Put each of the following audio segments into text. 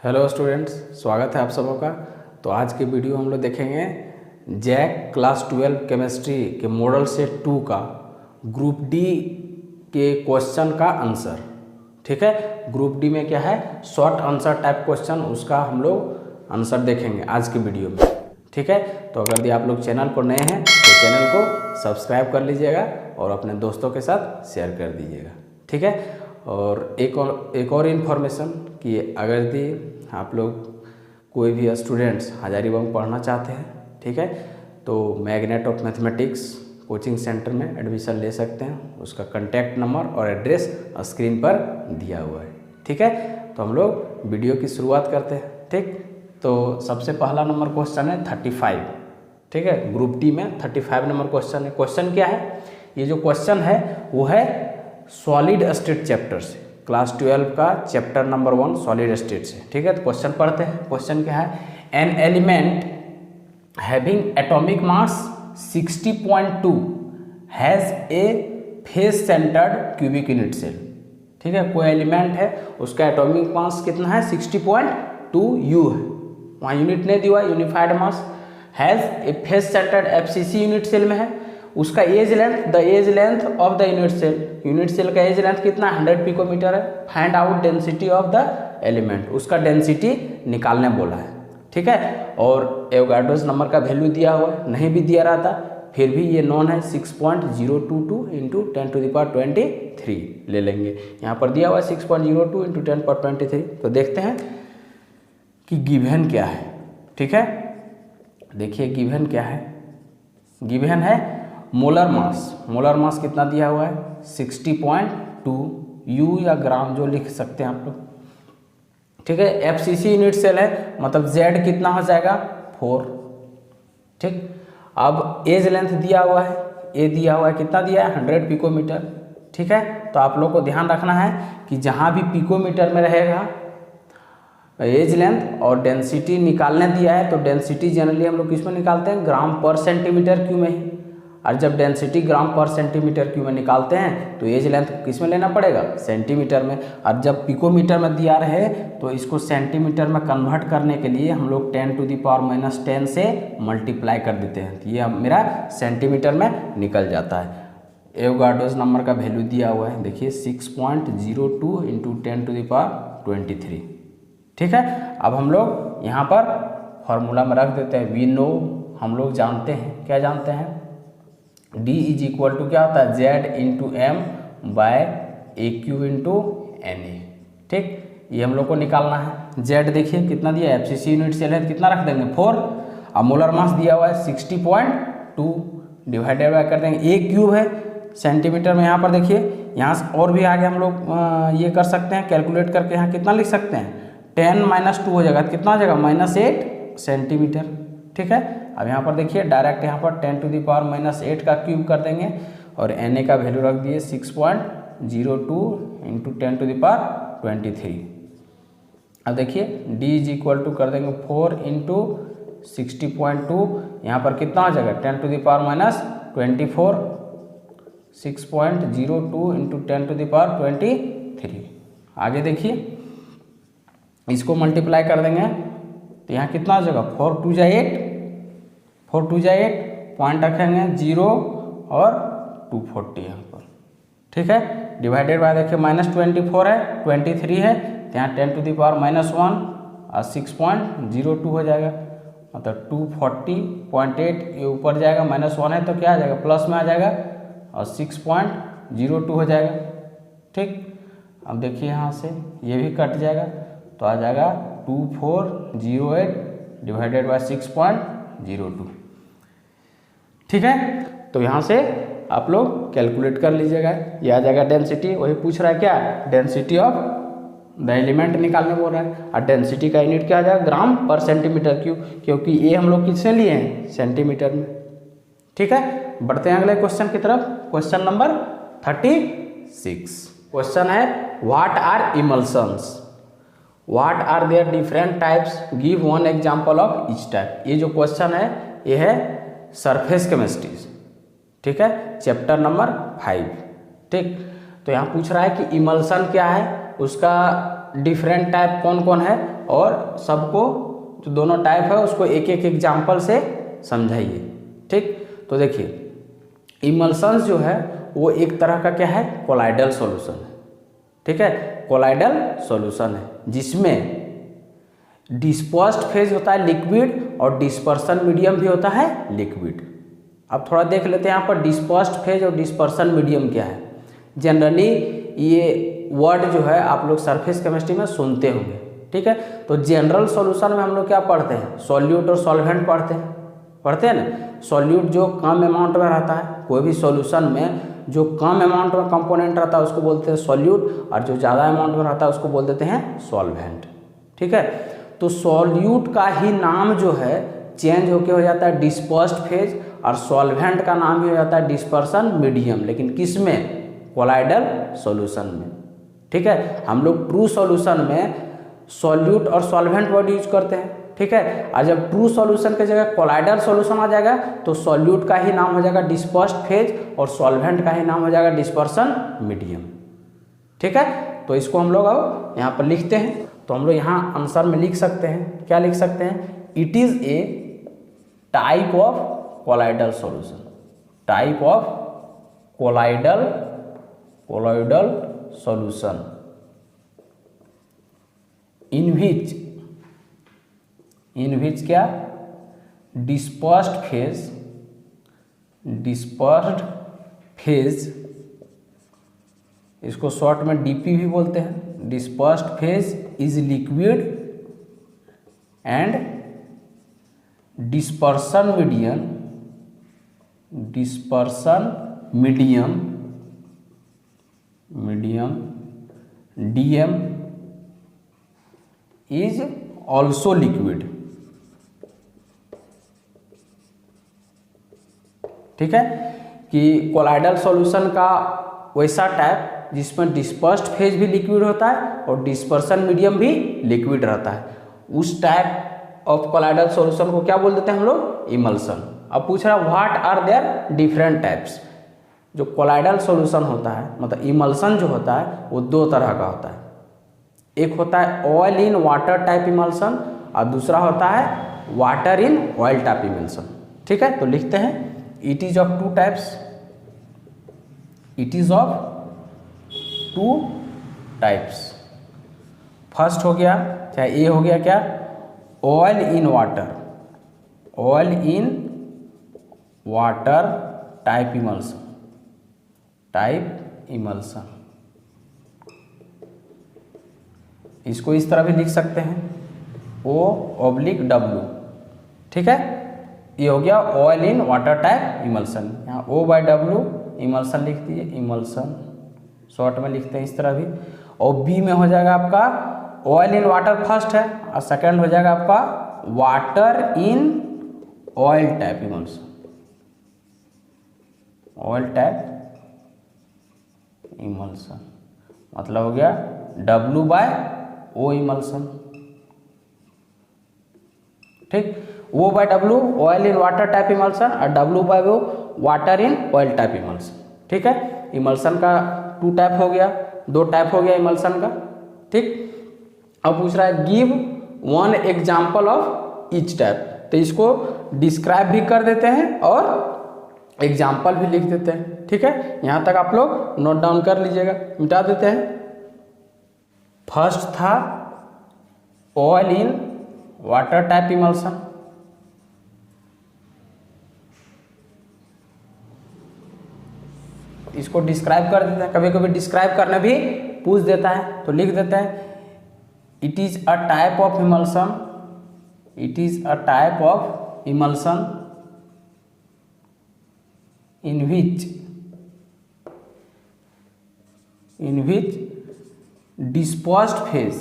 Hello students, स्वागत है आप सबों का। तो आज के वीडियो हम लोग देखेंगे जैक क्लास 12 केमिस्ट्री के मॉडल सेट 2 का ग्रुप डी के क्वेश्चन का आंसर। ठीक है, ग्रुप डी में क्या है, शॉर्ट आंसर टाइप क्वेश्चन, उसका हम लोग आंसर देखेंगे आज के वीडियो में। ठीक है, तो अगर यदि आप लोग चैनल पर नए हैं तो चैनल को सब्सक्राइब कर लीजिएगा और अपने दोस्तों के साथ शेयर कर दीजिएगा। ठीक है, और एक और इन्फॉर्मेशन कि अगर यदि आप लोग कोई भी स्टूडेंट्स हजारीबाग पढ़ना चाहते हैं, ठीक है, तो magnet of mathematics coaching centre में एडमिशन ले सकते हैं। उसका कॉन्टैक्ट नंबर और एड्रेस स्क्रीन पर दिया हुआ है। ठीक है, तो हम लोग वीडियो की शुरुआत करते हैं। ठीक, तो सबसे पहला नंबर क्वेश्चन है 35। ठीक है, ग्रुप डी में 35 नंबर क्वेश्चन है। क्वेश्चन क्या है, ये जो क्वेश्चन है वो है सॉलिड स्टेट चैप्टर से, क्लास 12 का चैप्टर नंबर 1 सॉलिड स्टेट से। ठीक है, तो क्वेश्चन पढ़ते हैं। क्वेश्चन क्या है, an element having atomic mass 60.2 has a face centred cubic unit cell. ठीक है, कोई एलिमेंट है, उसका एटॉमिक मास कितना है, 60.2 यू है, वहाँ यूनिट नहीं दिया, unified mass, has a face centred FCC unit cell में है। उसका edge length, the edge length of the unit cell का एज लेंथ कितना, 100 पिकोमीटर है। Find out density of the element, उसका डेंसिटी निकालने बोला है। ठीक है, और एवोगाड्रोस नंबर का वैल्यू दिया हुआ है, नहीं भी दिया रहा था फिर भी ये नॉन है, 6.022 इंटू 10⁻23 ले लेंगे। यहाँ पर दिया हुआ है 6.02 इंटू 10⁻23। तो देखते हैं कि गिवन क्या है। ठीक है, देखिए गिवन क्या है, गिवन है मोलर मास। मोलर मास कितना दिया हुआ है, 60.2 यू या ग्राम जो लिख सकते हैं आप लोग। ठीक है, एफसीसी यूनिट सेल है, मतलब जेड कितना हो जाएगा, 4। ठीक, अब एज लेंथ दिया हुआ है, ए दिया हुआ है, कितना दिया है, 100 पिकोमीटर। ठीक है, तो आप लोग को ध्यान रखना है कि जहाँ भी पिकोमीटर में रहेगा एज लेंथ और डेंसिटी निकालने दिया है, तो डेंसिटी जनरली हम लोग किस में निकालते हैं, ग्राम पर सेंटीमीटर क्यूब में ही। और जब डेंसिटी ग्राम पर सेंटीमीटर क्यूब में निकालते हैं तो एज लेंथ किस में लेना पड़ेगा, सेंटीमीटर में। और जब पिकोमीटर में दिया रहे तो इसको सेंटीमीटर में कन्वर्ट करने के लिए हम लोग 10⁻⁻10 से मल्टीप्लाई कर देते हैं, तो ये मेरा सेंटीमीटर में निकल जाता है। एवोगाड्रोस नंबर का वैल्यू दिया हुआ है, देखिए 6.02 इंटू 10⁻23। ठीक है, अब हम लोग यहाँ पर फॉर्मूला में रख देते हैं। वी नो, हम लोग जानते हैं, क्या जानते हैं, D इज इक्वल टू क्या होता है, Z into M by A cube into N A. ठीक, ये हम लोग को निकालना है। Z देखिए कितना दिया है, एफसीसी यूनिट सेल है, कितना रख देंगे, 4। अब मोलर मास दिया हुआ है 60.2, डिवाइडेड बाय कर देंगे, ए क्यूब है सेंटीमीटर में। यहाँ पर देखिए, यहाँ से और भी आगे हम लोग ये कर सकते हैं, कैलकुलेट करके यहाँ कितना लिख सकते हैं, 10 - 2 हो जाएगा, कितना हो जाएगा, -8 सेंटीमीटर। ठीक है, अब यहाँ पर देखिए डायरेक्ट यहाँ पर 10⁻⁻8 का क्यूब कर देंगे और एन ए का वैल्यू रख दिए 6.02 इंटू 10⁻23। अब देखिए D इज इक्वल टू कर देंगे 4 इंटू 60.2, यहाँ पर कितना हो जाएगा, 10⁻24, 6.02 इंटू 10⁻23। आगे देखिए इसको मल्टीप्लाई कर देंगे तो यहाँ कितना हो जाएगा, 4 × 2 = 8, 4 × 2 = 8, पॉइंट रखेंगे 0 और 240 यहाँ पर। ठीक है, डिवाइडेड बाय देखिए -24 है, 23 है, तो यहाँ 10⁻⁻1 और 6.02 हो जाएगा, मतलब 240.8, ये ऊपर जाएगा, -1 है तो क्या आ जाएगा, प्लस में आ जाएगा और 6.02 हो जाएगा। ठीक, अब देखिए यहाँ से ये भी कट जाएगा तो आ जाएगा 2408 डिवाइडेड बाय 6.02। ठीक है, तो यहाँ से आप लोग कैलकुलेट कर लीजिएगा, ये आ जाएगा डेंसिटी। वही पूछ रहा है क्या, डेंसिटी ऑफ द एलिमेंट निकालने बोल रहा है, और डेंसिटी का यूनिट क्या आ जाएगा, ग्राम पर सेंटीमीटर क्यूब, क्योंकि ये हम लोग किससे लिए हैं, सेंटीमीटर में। ठीक है, बढ़ते हैं अगले क्वेश्चन की तरफ। Question number 36। क्वेश्चन है, what are emulsions, what are there different types, give one example of each type. ये जो क्वेश्चन है ये है सरफेस केमिस्ट्री। ठीक है, चैप्टर नंबर 5। ठीक, तो यहाँ पूछ रहा है कि इमल्शन क्या है, उसका डिफरेंट टाइप कौन कौन है, और सबको जो दोनों टाइप है उसको एक एक एग्जाम्पल से समझाइए। ठीक, तो देखिए इमल्शंस जो है वो एक तरह का क्या है, कोलाइडल सॉल्यूशन है। ठीक है, कोलाइडल सॉल्यूशन है जिसमें डिस्पर्स्ड फेज होता है लिक्विड और डिस्पर्सन मीडियम भी होता है लिक्विड। अब थोड़ा देख लेते हैं यहाँ पर डिस्पर्स्ड फेज और डिस्पर्सन मीडियम क्या है। जनरली ये वर्ड जो है आप लोग सरफेस केमिस्ट्री में सुनते होंगे। ठीक है, तो जनरल सॉल्यूशन में हम लोग क्या पढ़ते हैं, सॉल्यूट और सॉल्वेंट पढ़ते हैं ना। सॉल्यूट जो कम अमाउंट में रहता है, कोई भी सॉल्यूशन में जो कम अमाउंट में कंपोनेंट रहता है उसको बोलते हैं सॉल्यूट, और जो ज़्यादा अमाउंट में रहता है उसको बोल देते हैं सॉल्वेंट। ठीक है, तो सॉल्यूट का ही नाम जो है चेंज होके हो जाता है डिस्पर्स्ड फेज, और सॉल्वेंट का नाम भी हो जाता है डिस्पर्सन मीडियम, लेकिन किस में, कोलाइडल सॉल्यूशन में। ठीक है, हम लोग ट्रू सॉल्यूशन में सॉल्यूट और सॉल्वेंट वर्ड यूज करते हैं। ठीक है, और जब ट्रू सॉल्यूशन की जगह कोलाइडल सॉल्यूशन आ जाएगा तो सॉल्यूट का ही नाम हो जाएगा डिस्पर्स्ड फेज और सॉल्वेंट का ही नाम हो जाएगा डिस्पर्सन मीडियम। ठीक है, तो इसको हम लोग अब यहाँ पर लिखते हैं। तो हम लोग यहाँ आंसर में लिख सकते हैं, क्या लिख सकते हैं, it is a type of colloidal solution, type of colloidal solution in which क्या, डिस्पर्स्ड फेज, इसको शॉर्ट में डीपी भी बोलते हैं, dispersed phase is liquid and dispersion medium DM is also liquid. ठीक है, कि कोलाइडल सॉल्यूशन का वैसा टाइप जिसमें डिस्पर्स्ड फेज भी लिक्विड होता है और डिस्पर्सन मीडियम भी लिक्विड रहता है, उस टाइप ऑफ कोलाइडल सॉल्यूशन को क्या बोल देते हैं हम लोग, इमल्शन। अब पूछ रहा है what are there different types. जो कोलाइडल सॉल्यूशन होता है, मतलब इमल्शन जो होता है वो दो तरह का होता है। एक होता है oil in water type emulsion और दूसरा होता है water in oil type emulsion. ठीक है, तो लिखते हैं it is of two types, it is of two types. First हो गया, चाहे ए हो गया क्या, oil in water, oil in water type emulsion, इसको इस तरह भी लिख सकते हैं O/W। ठीक है, ये हो गया oil in water type emulsion. यहाँ O/W इमल्शन लिख दीजिए, इमल्शन शॉर्ट में लिखते हैं इस तरह भी। और बी में हो जाएगा आपका ऑयल इन वाटर फर्स्ट है और सेकंड हो जाएगा आपका water in oil type emulsion, oil type emulsion, मतलब हो गया W/O इमल्शन। ठीक, O/W oil in water type emulsion और W/O water in oil type emulsion. ठीक है, इमल्शन का टू टाइप हो गया, दो टाइप हो गया इमल्शन का। ठीक, अब पूछ रहा है give one example of each type, तो इसको डिस्क्राइब भी कर देते हैं और एग्जाम्पल भी लिख देते हैं। ठीक है, यहाँ तक आप लोग नोट डाउन कर लीजिएगा, मिटा देते हैं। फर्स्ट था oil in water type emulsion, इसको डिस्क्राइब कर देते हैं, कभी कभी डिस्क्राइब करना भी पूछ देता है तो लिख देते हैं it is a type of emulsion, it is a type of emulsion in which dispersed phase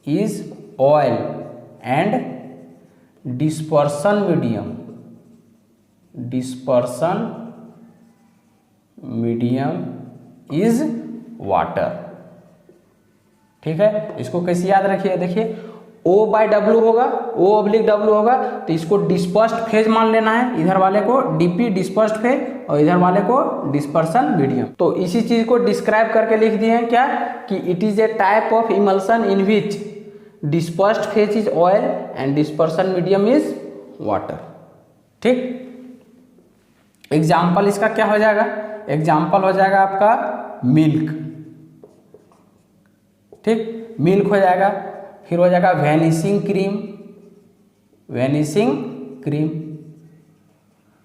is oil and dispersion medium is water। ठीक है, इसको कैसे याद रखिए, देखिए O/W होगा, O/W होगा, तो इसको डिस्पर्स्ड फेज मान लेना है, इधर वाले को DP डिस्पर्स्ड फेज और इधर वाले को डिस्पर्सन मीडियम। तो इसी चीज को डिस्क्राइब करके लिख दिए हैं क्या कि it is a type of emulsion in which dispersed phase is oil and dispersion medium is water. ठीक, एग्जाम्पल इसका क्या हो जाएगा, एग्जाम्पल हो जाएगा आपका मिल्क। ठीक, मिल्क हो जाएगा, फिर हो जाएगा vanishing cream, vanishing cream.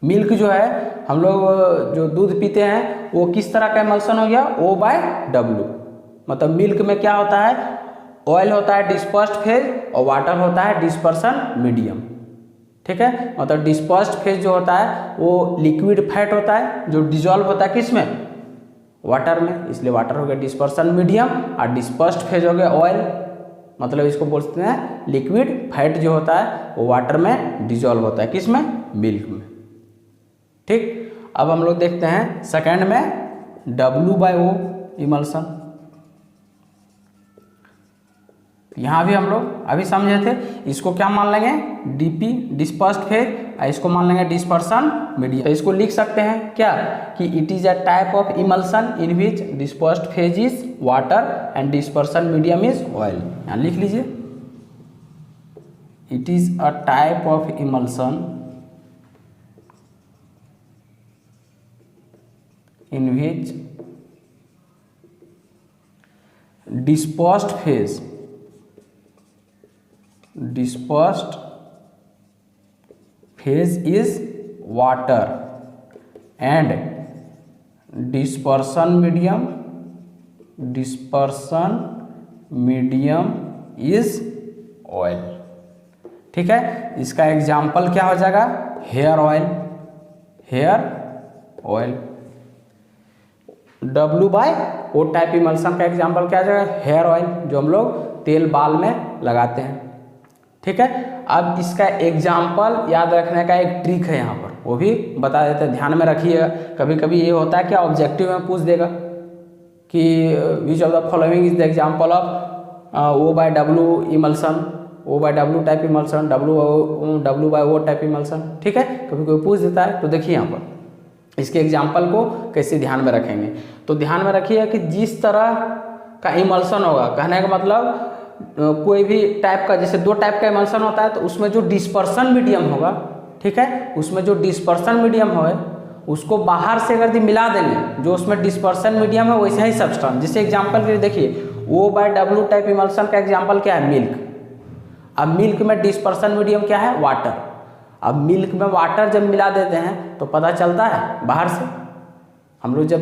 Milk जो है हम लोग जो दूध पीते हैं वो किस तरह का इमल्सन हो गया, O/W। मतलब मिल्क में क्या होता है, ऑयल होता है डिस्पर्स्ड फेज और वाटर होता है डिस्पर्सन मीडियम। ठीक है, मतलब डिस्पर्स्ड फेज जो होता है वो लिक्विड फैट होता है जो डिजॉल्व होता है किस में, वाटर में, इसलिए वाटर हो गया डिस्पर्सन मीडियम, और डिस्पर्स्ड फेज हो गया ऑयल, मतलब इसको बोलते हैं लिक्विड फैट जो होता है वो वाटर में डिजॉल्व होता है किस में, मिल्क में। ठीक, अब हम लोग देखते हैं सेकंड में W/O इमल्सन। यहाँ भी हम लोग अभी समझे थे, इसको क्या मान लेंगे, DP डिस्पर्स्ड फेज, इसको मान लेंगे डिस्पर्सन मीडियम। तो इसको लिख सकते हैं क्या कि it is a type of emulsion in which dispersed phase is water and dispersion medium is oil. यहाँ लिख लीजिए, it is a type of emulsion in which dispersed phase is water and dispersion medium is oil। ठीक है, इसका example क्या हो जाएगा, hair oil, hair oil. W/O type emulsion का एग्जाम्पल क्या हो जाएगा, हेयर ऑयल, जो हम लोग तेल बाल में लगाते हैं। ठीक है, अब इसका एग्जाम्पल याद रखने का एक ट्रिक है यहाँ पर, वो भी बता देते हैं, ध्यान में रखिएगा। कभी कभी ये होता है कि ऑब्जेक्टिव में पूछ देगा कि which of the following is the example of O/W emulsion, O/W type emulsion, W/O type emulsion. ठीक है, कभी कोई पूछ देता है, तो देखिए यहाँ पर इसके एग्जाम्पल को कैसे ध्यान में रखेंगे। तो ध्यान में रखिए कि जिस तरह का इमल्सन होगा, कहने का मतलब कोई भी टाइप का, जैसे दो टाइप का इमल्सन होता है, तो उसमें जो डिस्पर्सन मीडियम होगा, ठीक है, उसमें जो डिस्पर्सन मीडियम है उसको बाहर से अगर मिला देंगे, जो उसमें डिस्पर्सन मीडियम है वैसा ही सब्सटेंस। जैसे एग्जांपल के लिए देखिए, O/W टाइप इमल्सन का एग्जांपल क्या है, मिल्क। अब मिल्क में डिस्पर्सन मीडियम क्या है, वाटर। अब मिल्क में वाटर जब मिला देते हैं तो पता चलता है बाहर से, हम लोग जब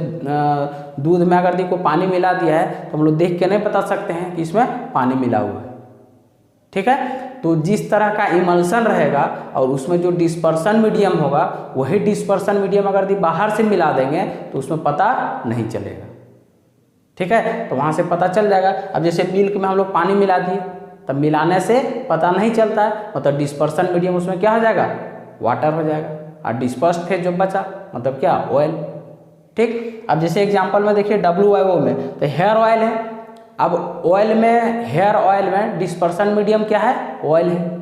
दूध में अगर देखो पानी मिला दिया है तो हम लोग देख के नहीं बता सकते हैं कि इसमें पानी मिला हुआ है। ठीक है, तो जिस तरह का इमल्सन रहेगा और उसमें जो डिस्पर्सन मीडियम होगा, वही डिस्पर्सन मीडियम अगर बाहर से मिला देंगे तो उसमें पता नहीं चलेगा। ठीक है, तो वहाँ से पता चल जाएगा। अब जैसे मिल्क में हम लोग पानी मिला दिए, तब मिलाने से पता नहीं चलता है, मतलब डिस्पर्सन मीडियम उसमें क्या हो जाएगा, वाटर हो जाएगा, और डिस्पर्स्ड फेज जो बचा मतलब क्या, ऑयल। ठीक, अब जैसे एग्जांपल में देखिए W/O में तो हेयर ऑयल है। अब ऑयल में, हेयर ऑयल में डिस्पर्सन मीडियम क्या है, ऑयल है,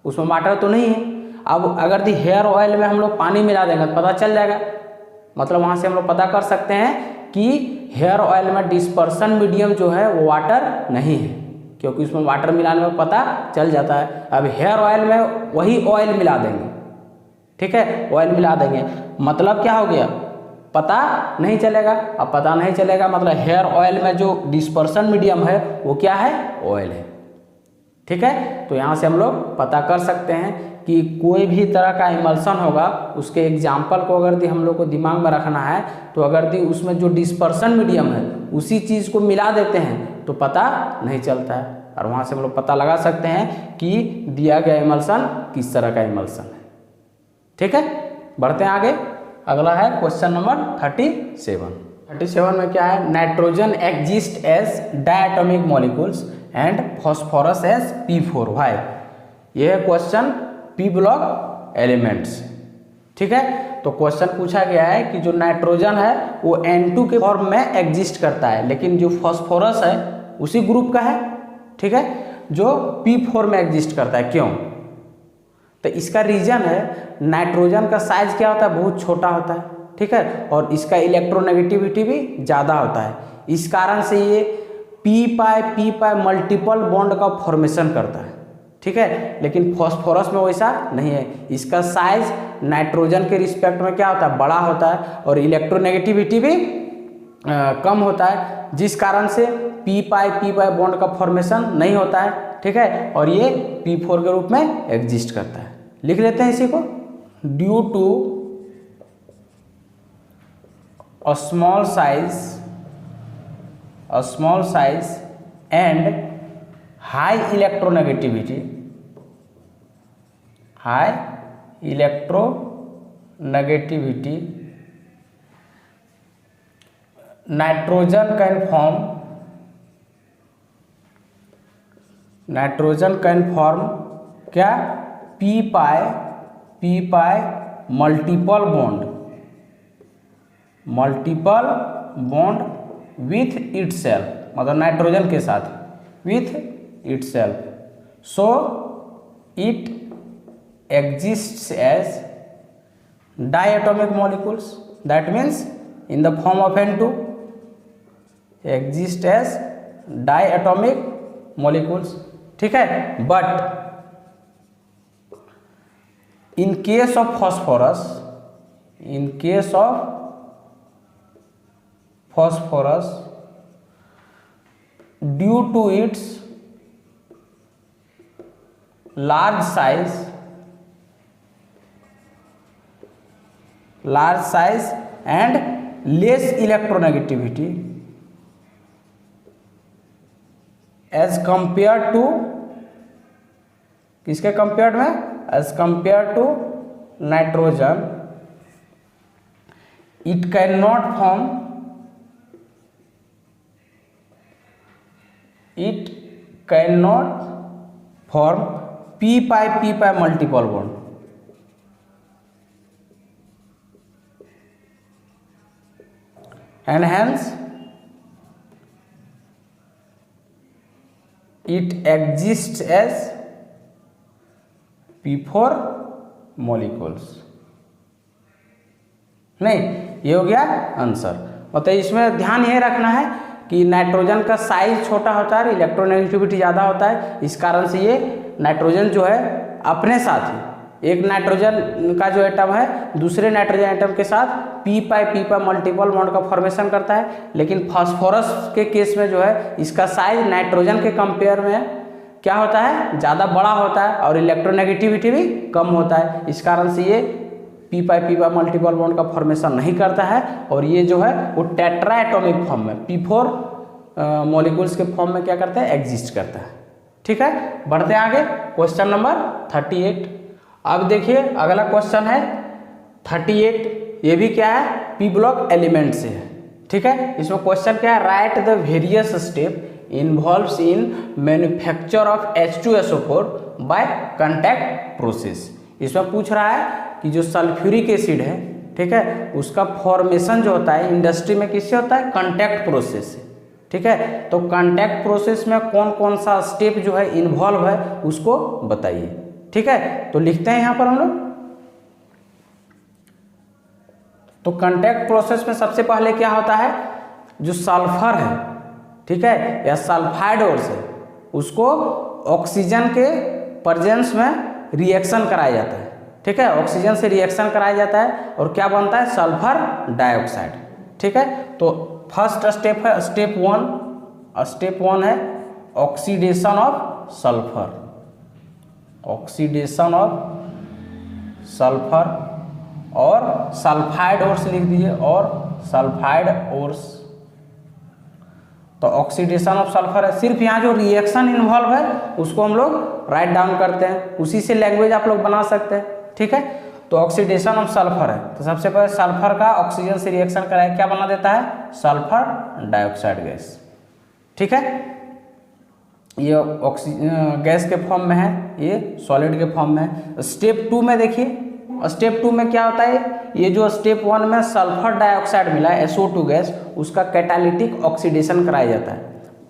उसमें वाटर तो नहीं है। अब अगर दी हेयर ऑयल में हम लोग पानी मिला देंगे तो पता चल जाएगा, मतलब वहाँ से हम लोग पता कर सकते हैं कि हेयर ऑयल में डिस्पर्सन मीडियम जो है वो वाटर नहीं है, क्योंकि उसमें वाटर मिलाने में पता चल जाता है। अब हेयर ऑयल में वही ऑयल मिला देंगे, ठीक है, ऑयल मिला देंगे, मतलब क्या हो गया, पता नहीं चलेगा। अब पता नहीं चलेगा मतलब हेयर ऑयल में जो डिस्पर्सन मीडियम है वो क्या है, ऑयल है। ठीक है, तो यहाँ से हम लोग पता कर सकते हैं कि कोई भी तरह का इमल्सन होगा, उसके एग्जाम्पल को अगर हम लोग को दिमाग में रखना है तो अगर उसमें जो डिस्पर्सन मीडियम है उसी चीज़ को मिला देते हैं तो पता नहीं चलता है, और वहाँ से हम लोग पता लगा सकते हैं कि दिया गया इमल्सन किस तरह का इमल्सन है। ठीक है, बढ़ते हैं आगे। अगला है क्वेश्चन नंबर 37 में क्या है, nitrogen exist as diatomic molecules and phosphorus as P4 why. यह है क्वेश्चन P ब्लॉक एलिमेंट्स। ठीक है, तो क्वेश्चन पूछा गया है कि जो नाइट्रोजन है वो N2 के फॉर्म में एग्जिस्ट करता है, लेकिन जो फॉस्फोरस है उसी ग्रुप का है। ठीक है, जो P4 में एग्जिस्ट करता है। क्यों? तो इसका रीजन है नाइट्रोजन का साइज क्या होता है, बहुत छोटा होता है, ठीक है, और इसका इलेक्ट्रोनेगेटिविटी भी ज़्यादा होता है। इस कारण से ये p पाई मल्टीपल बॉन्ड का फॉर्मेशन करता है, ठीक है। लेकिन फॉस्फोरस में वैसा नहीं है, इसका साइज नाइट्रोजन के रिस्पेक्ट में क्या होता है, बड़ा होता है, और इलेक्ट्रोनेगेटिविटी भी कम होता है, जिस कारण से p पाई बॉन्ड का फॉर्मेशन नहीं होता है, ठीक है, और ये P4 के रूप में एग्जिस्ट करता है। लिख लेते हैं इसी को। Due to a small size and high electronegativity, nitrogen can form क्या, p pi multiple bond with itself, मतलब नाइट्रोजन के साथ with itself, so it exists as diatomic molecules, that means in the form of N2 exist as diatomic molecules, ठीक है। But in case of phosphorus due to its large size and less electronegativity as compared to, किसके compared में, as compared to nitrogen, it cannot form p pi multiple bond, and hence it exists as P4 molecules। नहीं, ये हो गया answer. मतलब इसमें ध्यान ये रखना है कि नाइट्रोजन का साइज छोटा होता है, इलेक्ट्रोनेगेटिविटी ज़्यादा होता है, इस कारण से ये नाइट्रोजन जो है अपने साथ ही एक नाइट्रोजन का जो एटम है दूसरे नाइट्रोजन एटम के साथ p पाई मल्टीपल बॉन्ड का फॉर्मेशन करता है। लेकिन फास्फोरस के केस में जो है इसका साइज नाइट्रोजन के कंपेयर में क्या होता है, ज़्यादा बड़ा होता है, और इलेक्ट्रोनेगेटिविटी भी कम होता है। इस कारण से ये p पाई मल्टीपल बॉन्ड का फॉर्मेशन नहीं करता है, और ये जो है वो टेट्रा एटॉमिक फॉर्म में P4 मॉलिक्यूल्स के फॉर्म में क्या करता है, एग्जिस्ट करता है, ठीक है। बढ़ते हैं आगे, क्वेश्चन नंबर 38। अब देखिए अगला क्वेश्चन है 38, ये भी क्या है, पी ब्लॉक एलिमेंट से है, ठीक है। इसमें क्वेश्चन क्या है, write the various step involves in manufacture of H2SO4 by contact process. इसमें पूछ रहा है कि जो सल्फ्यूरिक एसिड है, ठीक है, उसका फॉर्मेशन जो होता है इंडस्ट्री में किससे होता है, कांटेक्ट प्रोसेस से, ठीक है। तो कांटेक्ट प्रोसेस में कौन कौन सा स्टेप जो है इन्वॉल्व है उसको बताइए, ठीक है। तो लिखते हैं यहाँ पर हम लोग। तो कांटेक्ट प्रोसेस में सबसे पहले क्या होता है, जो सल्फर है, ठीक है, या सल्फाइड ओर्स है, उसको ऑक्सीजन के प्रेजेंस में रिएक्शन कराया जाता है, ठीक है, ऑक्सीजन से रिएक्शन कराया जाता है और क्या बनता है, सल्फर डाइऑक्साइड, ठीक है। तो फर्स्ट स्टेप है स्टेप 1, स्टेप 1 है oxidation of sulphur, oxidation of sulphur, और सल्फाइड ओर्स लिख दीजिए, और सल्फाइड ओर्स। तो ऑक्सीडेशन ऑफ सल्फर है, सिर्फ यहाँ जो रिएक्शन इन्वॉल्व है उसको हम लोग राइट डाउन करते हैं, उसी से लैंग्वेज आप लोग बना सकते हैं, ठीक है। तो ऑक्सीडेशन ऑफ सल्फर है, तो सबसे पहले सल्फर का ऑक्सीजन से रिएक्शन कराए क्या बना देता है, सल्फर डाइऑक्साइड गैस, ठीक है। ये ऑक्सीजन गैस के फॉर्म में है, ये सॉलिड के फॉर्म में है। स्टेप 2 में देखिए, स्टेप 2 में क्या होता है, ये जो स्टेप 1 में सल्फर डाइऑक्साइड मिला है SO2 गैस, उसका कैटालिटिक ऑक्सीडेशन कराया जाता है।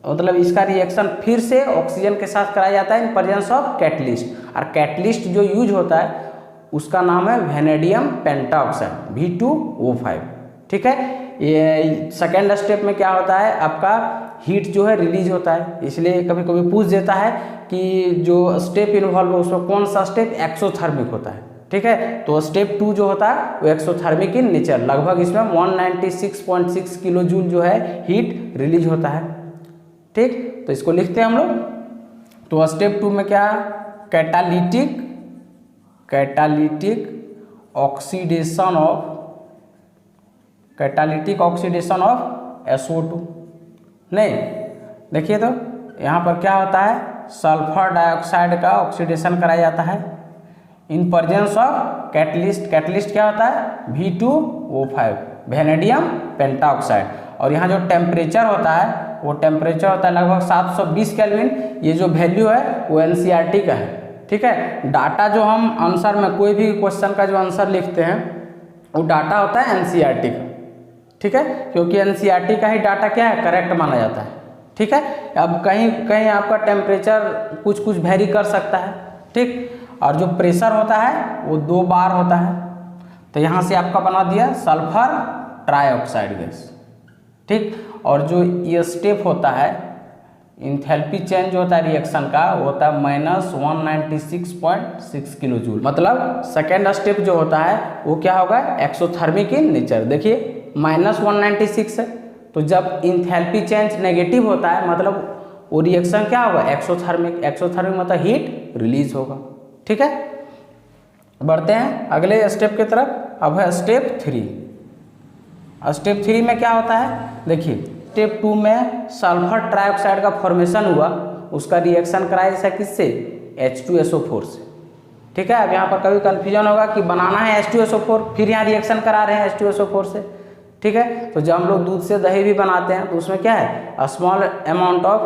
मतलब इसका रिएक्शन फिर से ऑक्सीजन के साथ कराया जाता है इन प्रेजेंस ऑफ कैटलिस्ट। और कैटलिस्ट जो यूज होता है उसका नाम है वेनेडियम पेंटाऑक्साइड V2O5। ठीक है, ये सेकेंड स्टेप में क्या होता है, आपका हीट जो है रिलीज होता है। इसलिए कभी कभी पूछ देता है कि जो स्टेप इन्वॉल्व है उसमें कौन सा स्टेप एक्सोथर्मिक होता है। ठीक है, तो स्टेप 2 जो होता है वो एक्सोथर्मिक इन नेचर, लगभग इसमें 196.6 किलो जूल जो है हीट रिलीज होता है। ठीक, तो इसको लिखते हैं हम लोग। तो स्टेप 2 में क्या, कैटालिटिक ऑक्सीडेशन ऑफ SO2। नहीं, देखिए तो यहाँ पर क्या होता है, सल्फर डाइऑक्साइड का ऑक्सीडेशन कराया जाता है in presence of catalyst. Catalyst क्या होता है, V2O5 वेनेडियम पेंटाऑक्साइड। और यहाँ जो टेम्परेचर होता है वो टेम्परेचर होता है लगभग 720 केल्विन। ये जो वैल्यू है वो NCERT का है। ठीक है, डाटा जो हम आंसर में कोई भी क्वेश्चन का जो आंसर लिखते हैं वो डाटा होता है NCERT का। ठीक है, क्योंकि NCERT का ही डाटा क्या है, करेक्ट माना जाता है। ठीक है, अब कहीं कहीं आपका टेम्परेचर कुछ कुछ वेरी कर सकता है। ठीक, और जो प्रेशर होता है वो 2 बार होता है। तो यहाँ से आपका बना दिया सल्फर ट्राइऑक्साइड गैस। ठीक, और जो ये स्टेप होता है इंथैल्पी चेंज होता है रिएक्शन का, वो होता है -196.6 किलो जूल। मतलब सेकेंड स्टेप जो होता है वो क्या होगा, एक्सोथर्मिक इन नेचर। देखिए -196 है, तो जब इंथैल्पी चेंज नेगेटिव होता है मतलब वो रिएक्शन क्या होगा, एक्सोथर्मिक। एक्सोथर्मिक मतलब हीट रिलीज होगा। ठीक है, बढ़ते हैं अगले स्टेप की तरफ। अब है स्टेप 3। स्टेप 3 में क्या होता है, देखिए स्टेप 2 में सल्फर ट्राइऑक्साइड का फॉर्मेशन हुआ, उसका रिएक्शन कराया जैसा किससे, H2SO4 से। ठीक है, अब यहाँ पर कभी कन्फ्यूजन होगा कि बनाना है H2SO4 फिर यहाँ रिएक्शन करा रहे हैं H2SO4 से। ठीक है, तो जब हम लोग दूध से दही भी बनाते हैं तो उसमें क्या है, स्मॉल अमाउंट ऑफ,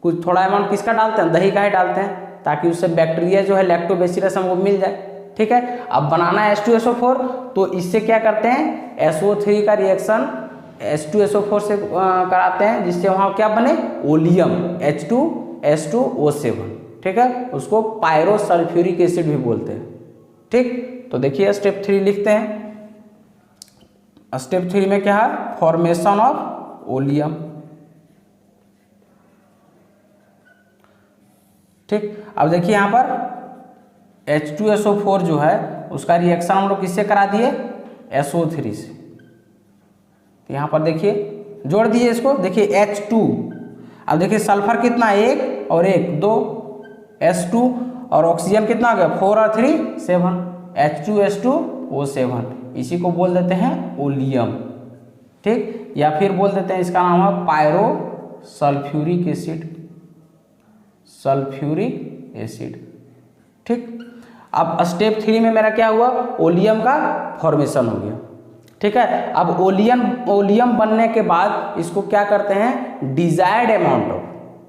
कुछ थोड़ा अमाउंट किसका डालते हैं, दही का ही डालते हैं, ताकि उससे बैक्टीरिया जो है लैक्टोबैसिलस हमको मिल जाए। ठीक है, अब बनाना है H2SO4 तो इससे क्या करते हैं, SO3 का रिएक्शन H2SO4 से कराते हैं, जिससे वहाँ क्या बने, ओलियम H2S2O7। ठीक है, उसको पायरोसल्फ्यूरिक एसिड भी बोलते हैं। ठीक, तो देखिए स्टेप 3 लिखते हैं। स्टेप 3 में क्या है, फॉर्मेशन ऑफ ओलियम। ठीक, अब देखिए यहाँ पर H2SO4 जो है उसका रिएक्शन हम लोग किससे करा दिए, SO3 से। तो यहाँ पर देखिए जोड़ दीजिए इसको, देखिए H2, अब देखिए सल्फर कितना, 1 और 1 2, S2, और ऑक्सीजन कितना हो गया, 4 और 3 7, H2S2O7। इसी को बोल देते हैं ओलियम। ठीक, या फिर बोल देते हैं इसका नाम है पायरोसल्फ्यूरिक एसिड। ठीक, अब स्टेप 3 में मेरा क्या हुआ, ओलियम का फॉर्मेशन हो गया। ठीक है, अब ओलियम बनने के बाद इसको क्या करते हैं, डिजायर्ड अमाउंट ऑफ,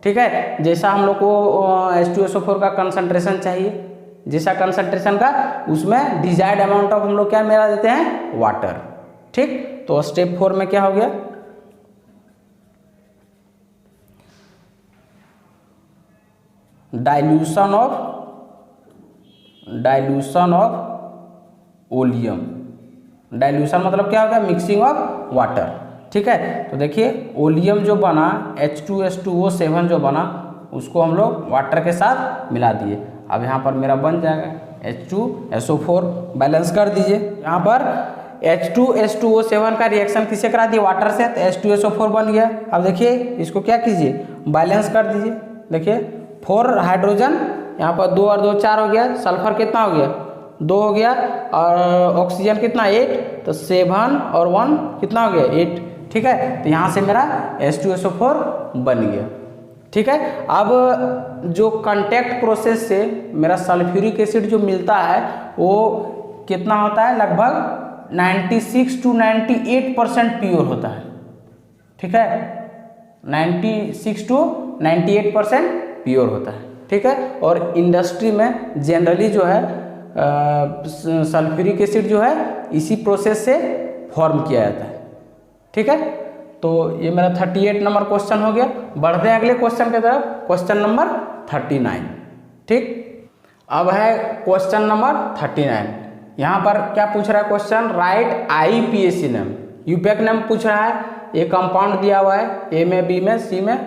ठीक है, जैसा हम लोग को H2SO4 का कंसंट्रेशन चाहिए, जैसा कंसंट्रेशन का, उसमें डिजायर्ड अमाउंट ऑफ हम लोग क्या मिला देते हैं, वाटर। ठीक, तो स्टेप 4 में क्या हो गया, डाइल्यूशन ऑफ ओलियम। डाइल्यूशन मतलब क्या होगा, मिक्सिंग ऑफ वाटर। ठीक है, तो देखिए ओलियम जो बना, H2S2O7 जो बना, उसको हम लोग वाटर के साथ मिला दिए। अब यहाँ पर मेरा बन जाएगा H2SO4। बैलेंस कर दीजिए, यहाँ पर H2S2O7 का रिएक्शन किससे करा दिए, वाटर से, तो H2SO4 बन गया। अब देखिए इसको क्या कीजिए, बैलेंस कर दीजिए। देखिए 4 हाइड्रोजन, यहाँ पर 2 और 2 4 हो गया, सल्फर कितना हो गया, 2 हो गया, और ऑक्सीजन कितना 8, तो 7 और 1 कितना हो गया 8। ठीक है, तो यहाँ से मेरा H2SO4 बन गया। ठीक है, अब जो कांटेक्ट प्रोसेस से मेरा सल्फ्यूरिक एसिड जो मिलता है वो कितना होता है, लगभग 96 to 98% प्योर होता है। ठीक है, 96 to 98% प्योर होता है। ठीक है, और इंडस्ट्री में जनरली जो है सल्फ्यूरिक एसिड जो है इसी प्रोसेस से फॉर्म किया जाता है। ठीक है, तो ये मेरा 38 नंबर क्वेश्चन हो गया। बढ़ते हैं अगले क्वेश्चन की तरफ, क्वेश्चन नंबर 39। ठीक, अब है क्वेश्चन नंबर 39। यहाँ पर क्या पूछ रहा है question, right IUPAC name. IUPAC name पूछ रहा है, ये कंपाउंड दिया हुआ है ए में, बी में, सी में।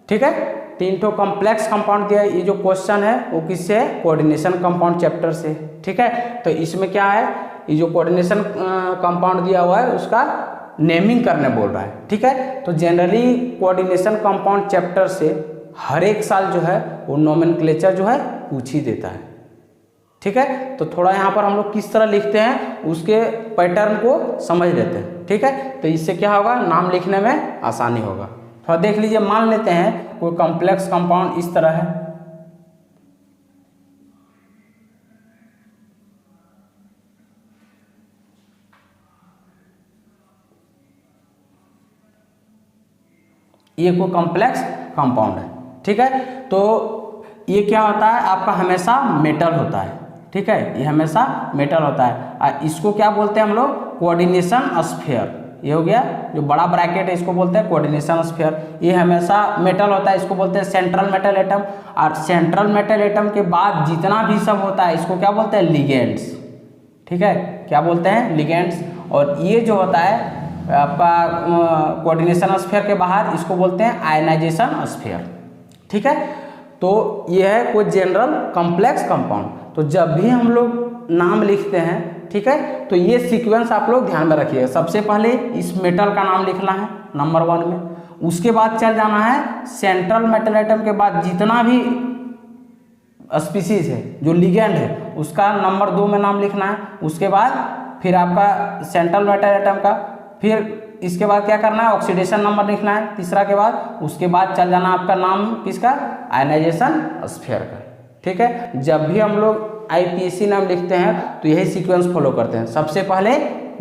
ठीक है, 3 ठो कॉम्प्लेक्स कंपाउंड दिया है। ये जो क्वेश्चन है वो किससे है, कोऑर्डिनेशन कंपाउंड चैप्टर से। ठीक है, तो इसमें क्या है, ये जो कोऑर्डिनेशन कंपाउंड दिया हुआ है उसका नेमिंग करने बोल रहा है। ठीक है, तो जनरली कोऑर्डिनेशन कंपाउंड चैप्टर से हर एक साल जो है वो नोमेनक्लेचर जो है पूछ ही देता है। ठीक है, तो थोड़ा यहाँ पर हम लोग किस तरह लिखते हैं उसके पैटर्न को समझ लेते हैं। ठीक है, तो इससे क्या होगा, नाम लिखने में आसानी होगा। थोड़ा देख लीजिए, मान लेते हैं कोई कॉम्प्लेक्स कंपाउंड इस तरह है। ये कोई कॉम्प्लेक्स कंपाउंड है। ठीक है, तो ये क्या होता है आपका, हमेशा मेटल होता है। ठीक है, ये हमेशा मेटल होता है। इसको क्या बोलते हैं हम लोग, कोऑर्डिनेशन स्फीयर। ये हो गया, जो बड़ा ब्रैकेट है इसको बोलते हैं कोऑर्डिनेशन स्फीयर। ये हमेशा मेटल होता है, इसको बोलते हैं सेंट्रल मेटल एटम। और सेंट्रल मेटल एटम के बाद जितना भी सब होता है इसको क्या बोलते हैं, लिगेंड्स। ठीक है, क्या बोलते हैं, लिगेंड्स। और ये जो होता है आपका कोऑर्डिनेशन स्फीयर के बाहर, इसको बोलते हैं आयनाइजेशन स्फीयर। ठीक है, तो ये है कोई जनरल कॉम्प्लेक्स कंपाउंड। तो जब भी हम लोग नाम लिखते हैं, ठीक है, तो ये सीक्वेंस आप लोग ध्यान में रखिएगा। सबसे पहले इस मेटल का नाम लिखना है नंबर 1 में, उसके बाद चल जाना है सेंट्रल मेटल एटम के बाद जितना भी स्पीसीज है जो लिगेंड है उसका नंबर 2 में नाम लिखना है। उसके बाद फिर आपका सेंट्रल मेटल एटम का, फिर इसके बाद क्या करना है, ऑक्सीडेशन नंबर लिखना है तीसरा के बाद। उसके बाद चल जाना आपका नाम किसका, आयनाइजेशन स्फीयर का। ठीक है, जब भी हम लोग IUPAC नाम लिखते हैं तो यही सीक्वेंस फॉलो करते हैं। सबसे पहले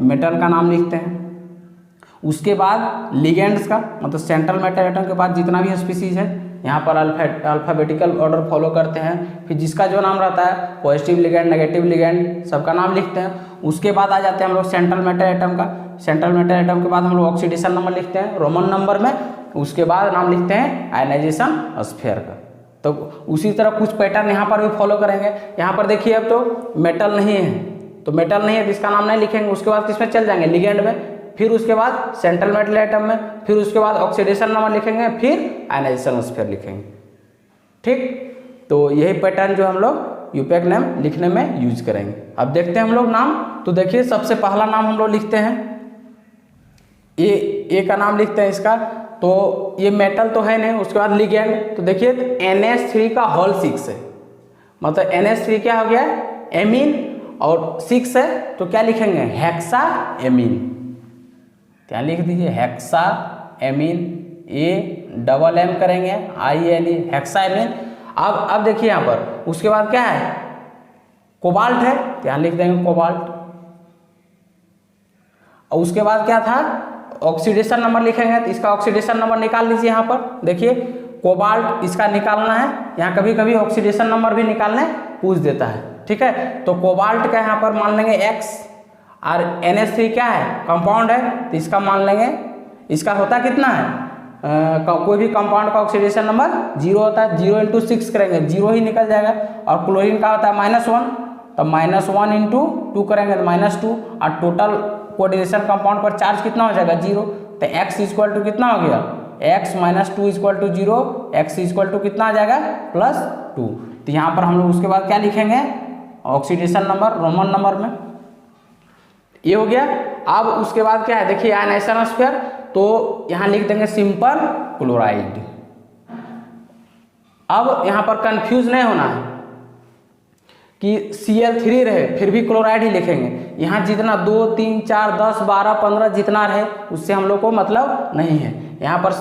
मेटल का नाम लिखते हैं, उसके बाद लिगेंड्स का, मतलब सेंट्रल मेटल एटम के बाद जितना भी स्पीसीज है यहाँ पर अल्फाबेटिकल ऑर्डर फॉलो करते हैं। फिर जिसका जो नाम रहता है, पॉजिटिव लिगेंड, नेगेटिव लिगेंड, सबका नाम लिखते हैं। उसके बाद आ जाते हैं हम लोग सेंट्रल मेटल एटम का। सेंट्रल मेटल एटम के बाद हम लोग ऑक्सीडेशन नंबर लिखते हैं रोमन नंबर में। उसके बाद नाम लिखते हैं आयनाइजेशन स्फीयर का। तो उसी तरह कुछ पैटर्न यहाँ पर भी फॉलो करेंगे। यहाँ पर देखिए, अब तो मेटल नहीं है, तो मेटल नहीं है तो इसका नाम नहीं लिखेंगे। उसके बाद किसमें चल जाएंगे, लिगेंड में। फिर उसके बाद सेंट्रल मेटल एटम में, फिर उसके बाद ऑक्सीडेशन नंबर लिखेंगे, फिर आयनाइजेशन स्फीयर लिखेंगे। ठीक, तो यही पैटर्न जो हम लोग यूपैक नेम लिखने में यूज करेंगे। अब देखते हैं हम लोग नाम। तो देखिए, सबसे पहला नाम हम लोग लिखते हैं, ए का नाम लिखते हैं इसका। तो ये मेटल तो है नहीं, उसके बाद लिगेंड। तो देखिए NH3 का होल 6 है, मतलब NH3 क्या हो गया, एमीन, और 6 है तो क्या लिखेंगे, हेक्सा एमीन। क्या लिख दीजिए, हेक्सा एमीन, A-M करेंगे, INE, हेक्सा एमीन। अब देखिए यहाँ पर, उसके बाद क्या है, कोबाल्ट है, यहाँ लिख देंगे कोबाल्ट। और उसके बाद क्या था, ऑक्सीडेशन नंबर लिखेंगे, तो इसका ऑक्सीडेशन नंबर निकाल लीजिए। यहाँ पर देखिए कोबाल्ट, इसका निकालना है। यहाँ कभी कभी ऑक्सीडेशन नंबर भी निकालने पूछ देता है। ठीक है, तो कोबाल्ट का यहाँ पर मान लेंगे X, और NH3 क्या है, कंपाउंड है, तो इसका मान लेंगे, इसका होता कितना है, कोई भी कंपाउंड का ऑक्सीडेशन नंबर 0 होता है। 0 × 6 करेंगे, 0 ही निकल जाएगा। और क्लोरीन का होता है -1, तो -1 × 2 करेंगे तो -2। और टोटल कोऑर्डिनेशन कंपाउंड पर चार्ज कितना हो जाएगा, 0। तो X = कितना हो गया, X - 2 = 0, X = कितना आ जाएगा, +2। तो यहाँ पर हम लोग उसके बाद क्या लिखेंगे, ऑक्सीडेशन नंबर रोमन नंबर में। ये हो गया। अब उसके बाद क्या है, देखिए आयनाइजेशन स्फीयर, तो यहाँ लिख देंगे सिंपल क्लोराइड। अब यहाँ पर कंफ्यूज नहीं होना है कि Cl3 रहे फिर भी क्लोराइड ही लिखेंगे। यहाँ जितना 2, 3, 4, 10, 12, 15 जितना रहे उससे हम लोग को मतलब नहीं है। यहाँ पर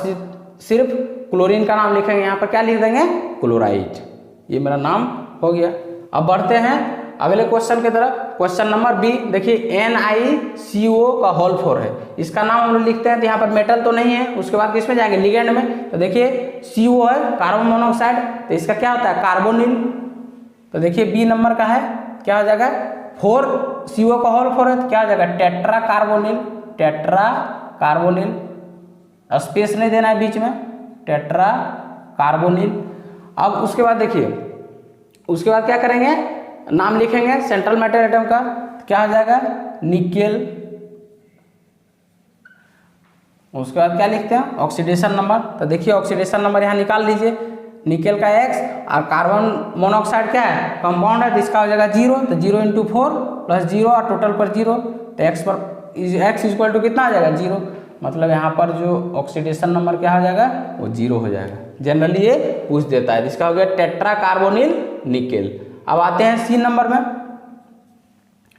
सिर्फ क्लोरीन का नाम लिखेंगे, यहाँ पर क्या लिख देंगे, क्लोराइड। ये मेरा नाम हो गया। अब बढ़ते हैं अगले क्वेश्चन की तरफ। क्वेश्चन नंबर B, देखिए NiCO का होल 4 है, इसका नाम हम लोग लिखते हैं। तो यहाँ पर मेटल तो नहीं है, उसके बाद किसमें जाएंगे, लिगेंड में। तो देखिए CO है, कार्बन मोनोऑक्साइड, तो इसका क्या होता है, कार्बोनिल। तो देखिए B नंबर का है, क्या हो जाएगा, 4, CO का होल 4 है, तो क्या हो जाएगा, tetra carbonyl, tetra carbonyl. Space नहीं देना है बीच में, टेट्रा कार्बोनिल। अब उसके बाद देखिए, उसके बाद क्या करेंगे, नाम लिखेंगे सेंट्रल मेटल एटम का, क्या हो जाएगा, निकेल। उसके बाद क्या लिखते हैं, ऑक्सीडेशन नंबर। तो देखिए ऑक्सीडेशन नंबर यहाँ निकाल लीजिए, निकेल का X, और कार्बन मोनोऑक्साइड क्या है, कंपाउंड है, तो इसका हो जाएगा 0, तो 0 × 4 + 0 और टोटल पर 0, तो X इक्वल टू कितना आ जाएगा, 0। मतलब यहाँ पर जो ऑक्सीडेशन नंबर क्या हो जाएगा, वो 0 हो जाएगा। जनरली ये पूछ देता है, जिसका हो गया टेट्रा कार्बोनिल निकेल। अब आते हैं सी नंबर में।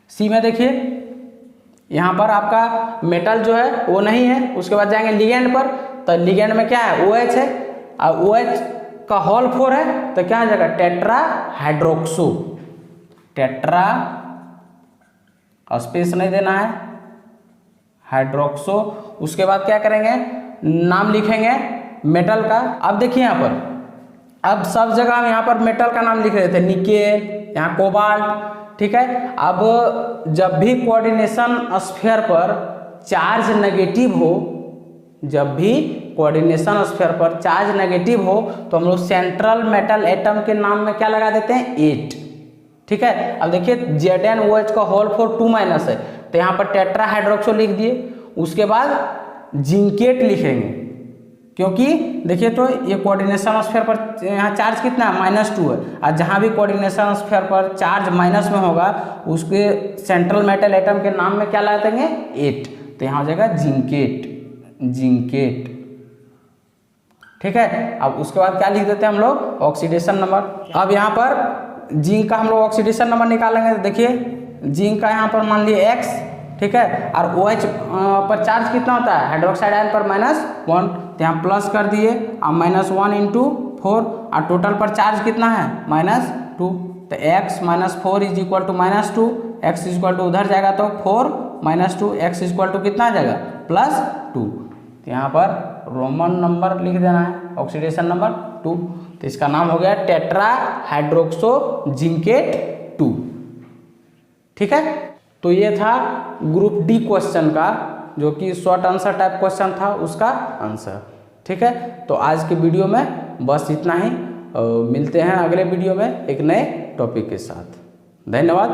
सी में देखिए यहाँ पर आपका मेटल जो है वो नहीं है, उसके बाद जाएंगे लिगेंड पर, तो लिगेंड में क्या है, OH है, और OH का होल 4 है, तो क्या हो जाएगा, टेट्रा हाइड्रोक्सो, टेट्रा, स्पेस नहीं देना है, हाइड्रोक्सो। उसके बाद क्या करेंगे, नाम लिखेंगे मेटल का। अब देखिए यहाँ पर, अब सब जगह हम यहाँ पर मेटल का नाम लिख रहे थे, निकेल, यहाँ कोबाल्ट, ठीक है। अब जब भी कोऑर्डिनेशन स्फीयर पर चार्ज नेगेटिव हो, जब भी कोऑर्डिनेशन स्फीयर पर चार्ज नेगेटिव हो, तो हम लोग सेंट्रल मेटल एटम के नाम में क्या लगा देते हैं, 8, ठीक है। अब देखिए ZnOH का होल 4 2- है, तो यहाँ पर टेट्रा हाइड्रोक्सो लिख दिए। उसके बाद जिंकेट लिखेंगे, क्योंकि देखिए तो ये कोऑर्डिनेशन स्फीयर पर यहाँ चार्ज कितना है, -2 है, और जहाँ भी कोऑर्डिनेशन स्फीयर पर चार्ज माइनस में होगा, उसके सेंट्रल मेटल एटम के नाम में क्या लगा देंगे, 8, तो यहाँ हो जाएगा जिंकेट, जिंकेट, ठीक है। अब उसके बाद क्या लिख देते हैं हम लोग, ऑक्सीडेशन नंबर। अब यहाँ पर जिंक का हम लोग ऑक्सीडेशन नंबर निकालेंगे, तो देखिए जिंक का यहाँ पर मान लिए X, ठीक है, और OH पर चार्ज कितना होता है, हाइड्रोक्साइड आयन पर -1, तो यहाँ प्लस कर दिए, और -1 × 4, और टोटल पर चार्ज कितना है, -2, तो X - 4 = -2, X इक्वल टू उधर जाएगा तो 4 - 2, X इक्वल टू कितना आ जाएगा, +2। तो यहाँ पर रोमन नंबर लिख देना है, ऑक्सीडेशन नंबर 2, तो इसका नाम हो गया टेट्रा हाइड्रोक्सो जिंकेट 2, ठीक है। तो ये था ग्रुप डी क्वेश्चन का, जो कि शॉर्ट आंसर टाइप क्वेश्चन था, उसका आंसर, ठीक है। तो आज के वीडियो में बस इतना ही, मिलते हैं अगले वीडियो में एक नए टॉपिक के साथ। धन्यवाद।